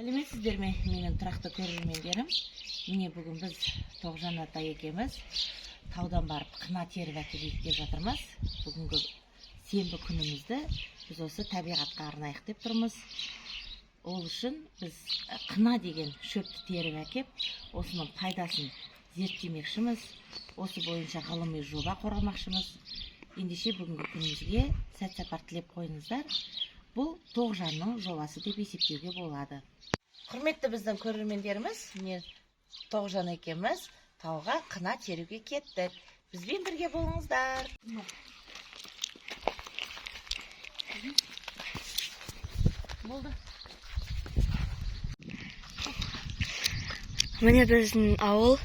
Сәлеметсіздер ме, менің тұрақты көрермендерім. Міне бүгін біз Тоғжан ата екеуміз таудан барып қына теріп әкелейік деп жатырмыз. Бүгінгі сенбі күнімізді біз осы табиғатқа арнайық деп тұрмыз. Ол үшін біз қына деген шөпті теріп әкеп, осының пайдасын зерттемекшіміз. Осы бойынша ғылыми жоба қорғамақшымыз. Ендеше бүгінгі күнімізге сәт сапар тілеп қойыңыздар. Бұл Тоғжанның жобасы деп есептеуге болады. Құрметті біздің көрермендеріміз, мен Тоғжан екеуміз тауға қына теруге кеттік. Бізбен бірге болыңыздар. Болды. Міне біздің ауыл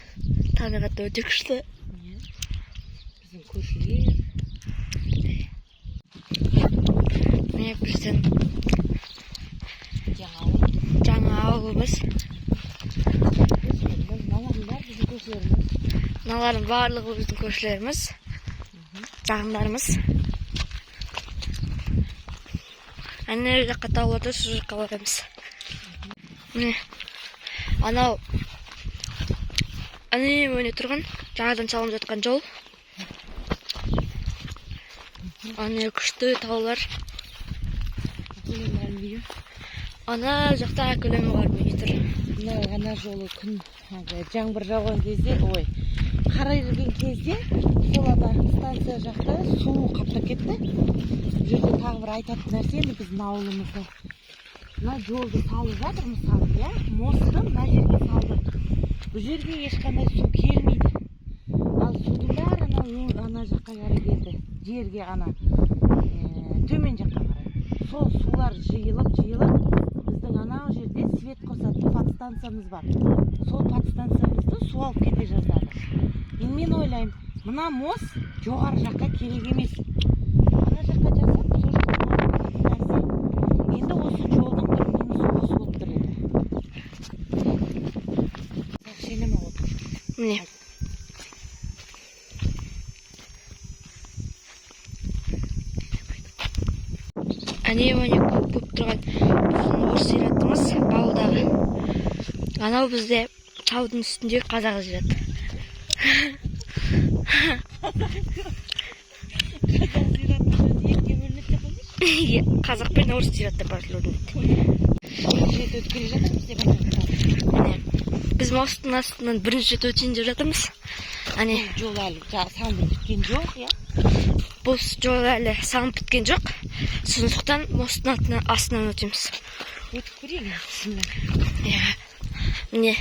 табиғатта өте күшті. Біздің көшелер. Міне біздің жаңа ауылымыз. Мыналардың барлығы біздің көшелеріміз, жақындарымыз. Әне жаққа тауларды сол жаққа барамыз. Міне анау өне тұрған жаңадан салынып жатқан жол. Ане күшті таулар. Ана жақта көлемі бар метр. Ана жолы күн жаңбыр жауған кезде, қара ерген кезде, сол ана станция жақта су қаптап кетті. Бұл жерде тағы бір айтатын нәрсе, біздің ауылымызда мына жолды салып жатыр, мысалы, мосты мына жерге салды. Бұл жерге ешқандай су келмейді. Ал судың бәрі ана жаққа қарай келді. Жерге ана төмен жаққа қарай. Сол сулар жиылып, біздің анау жерде свет қосатын подстанциямыз бар. Сол подстанциямызды су алып кете жаздады. Енді мен ойлаймын, мына мост жоғары жаққа керек емес. Ана жаққа жасап, сол жаққа нәрсе. Енді осы жолдың бір минусы осы болып тұр еді. Сенеме отыр. Міне. Әне көп тұрған біздің орыс зиратымыз ауылдағы. Анау бізде таудың үстінде қазақ зираты. Қазақ пен орыс зираты бар бөлінеді. Біз мосттың астынан бірінші рет өтейін деп жатырмыз. Жол әлі салынып біткен жоқ, Бұл жол әлі салынып біткен жоқ. Сондықтан мосттың астынан өтеміз. Өтіп көрейін. Міне.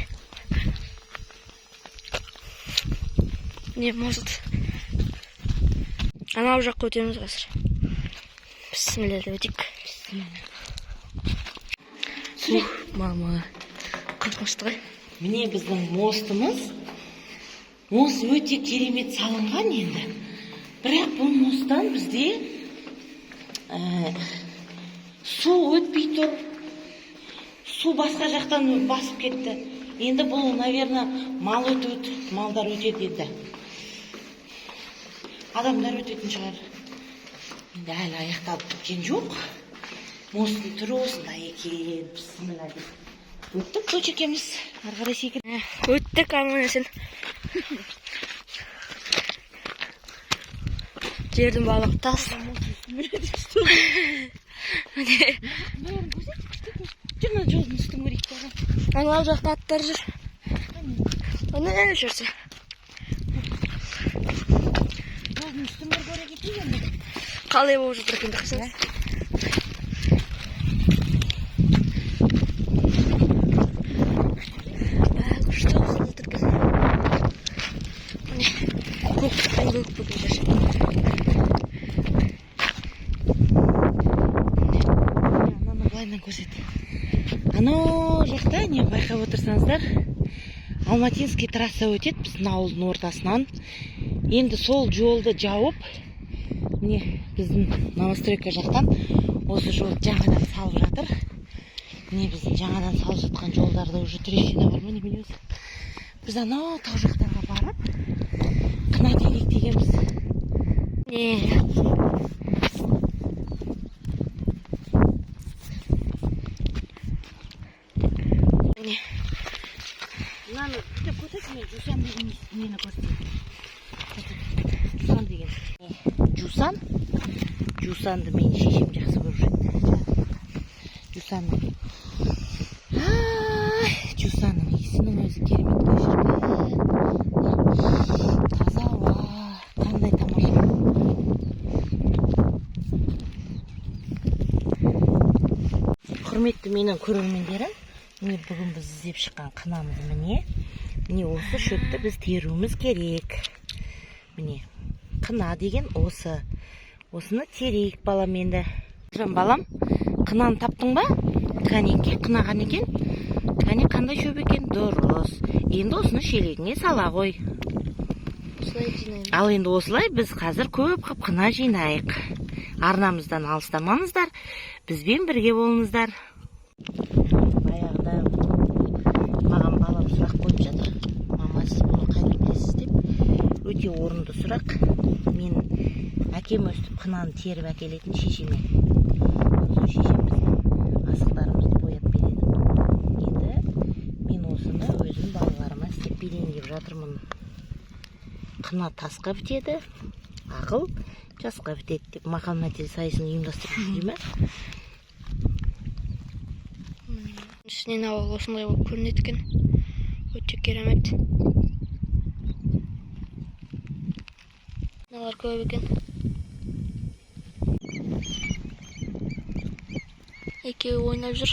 Міне мост. Анау жаққа өтеміз қазір. Бісміллә деп өтейік. Мама, қорқынышты ғой. Міне біздің мостымыз. Мост өте керемет салынған енді. Бірақ бұл мосттан бізде су өтпей тұр. Су басқа жақтан басып кетті. Енді бұл, наверное, малдар өтеді енді. Адамдар өтетін шығар. Енді әлі аяқталып біткен жоқ. Мосттың түрі осындай екен. Бісміллә деп. Өттік, көшекеміз. Арғарай секірді. Өттік, аман-есен. Жердің барлығы тас. Жаңа жолдың үстін көрейік болған. Анау жақта аттар жүр. Оны жүрсе. Жолдың үстін бір көре кетейін. Қалай болып жатыр екен қысыз. Күшті осында тұрген. Көк бүгін жер. Анау жақта не байқап отырсаңыздар, Алматинский трасса өтеді біздің ауылдың ортасынан. Енді сол жолды жауып, міне біздің новостройка жақтан осы жолды жаңадан салып жатыр. Міне біздің жаңадан салып жатқан жолдарда уже трещина бар ма, не білеміз. Біз анау тау жақтарға барып, қына терейік дегенбіз. міне. Мынаны бүйтіп көрсетші, мен жусан деген нені көрсетейін. Жусан деген. Жусан. Жусанды мен шешем жақсы көріп жүреді. Жусанның. Жусанның иісінің өзі керемет көшірген. Таза ауа. Қандай тамаша. Құрметті менің көрермендерім, міне бүгін біз іздеп шыққан қынамыз міне. Міне осы шөпті біз теруіміз керек. Міне қына деген осы. Осыны терейік балам енді. Балам, қынаны таптың ба? Кәнекей қынаған екен. Кәне қандай шөп екен? Дұрыс. Енді осыны шелегіңе сала ғой. Ал енді осылай біз қазір көп қып қына жинайық. Арнамыздан алыстамаңыздар. Бізбен бірге болыңыздар. Баяғыда маған балам сұрақ қойып жатыр. Мама, сіз бұны қайдан білесіз деп. Өте орынды сұрақ. Мен әкем өстіп қынаны теріп әкелетін шешеме. Сол шешем біздің асықтарымызды бояп береді. Енді мен осыны өзім балаларыма істеп берейін деп жатырмын. Қына тасқа бітеді, ақыл жасқа бітеді деп мақал-мәтел сайысын ұйымдастырып жүрді ме? Ішінен ауыл осындай болып көрінеді екен. Өте керемет. Мыналар көп екен. Екеуі ойнап жүр.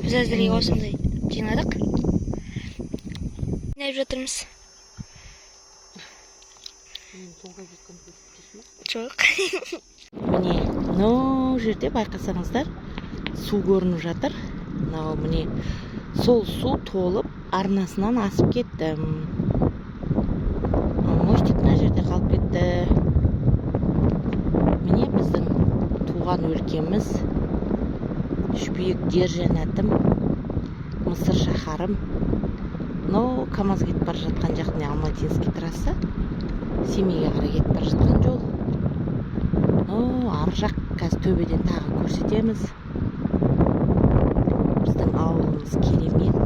Біз әзірге осындай жинадық. Не жатырмыз? Жоқ. Міне, мынау жерде байқасаңыздар, су көрініп жатыр. Мынау міне сол су толып арнасынан асып кетті. Мостик мына жерде қалып кетті. Міне біздің туған өлкеміз, Үшбүйік жер жәннатым, Мысыр шаһарым. Мынау КамАЗ кетіп бара жатқан жақтың Алматинский трасса, Семейге қарай кетіп бара жатқан жол. Ар жақ қазір төбеден тағы көрсетеміз. Біздің ауылымыз керемет,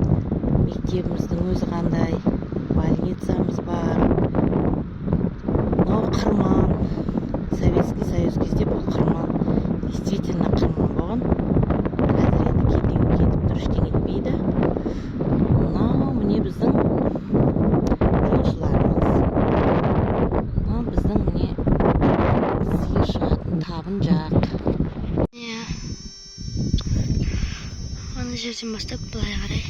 мектебіміздің өзі қандай, больницамыз бар. Мынау қырман, Советский Союз кезде бұл қырман, действительно қырман болған. Қазір енді кетіп тұр, ештеңе етпейді. Мынау міне біздің жолшыларымыз. Мынау біздің міне сиыр шығатын табын жақ. Ана жерден бастап былай қарай.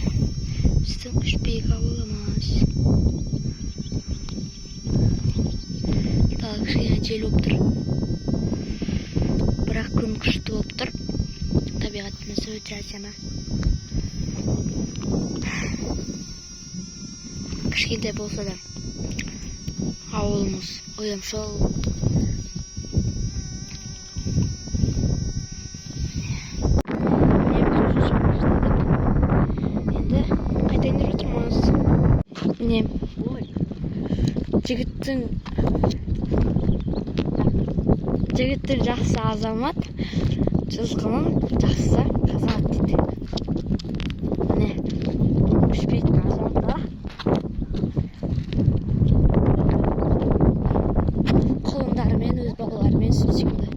Біздің Үшбүйік ауылымыз. Тағы кішкене жел болып тұр. Бірақ күн күшті болып тұр. Табиғатымыз өте әсема. Кішкентай болса да ауылымыз ұйымшыл. Енді қайтайын деп отырмыз. Міне жігіттің жақсы азамат, жылқының жақсы қазақ дейді. Міне Үшбүйіктің азаматы құлындарымен, өз балаларымен сүт секілді.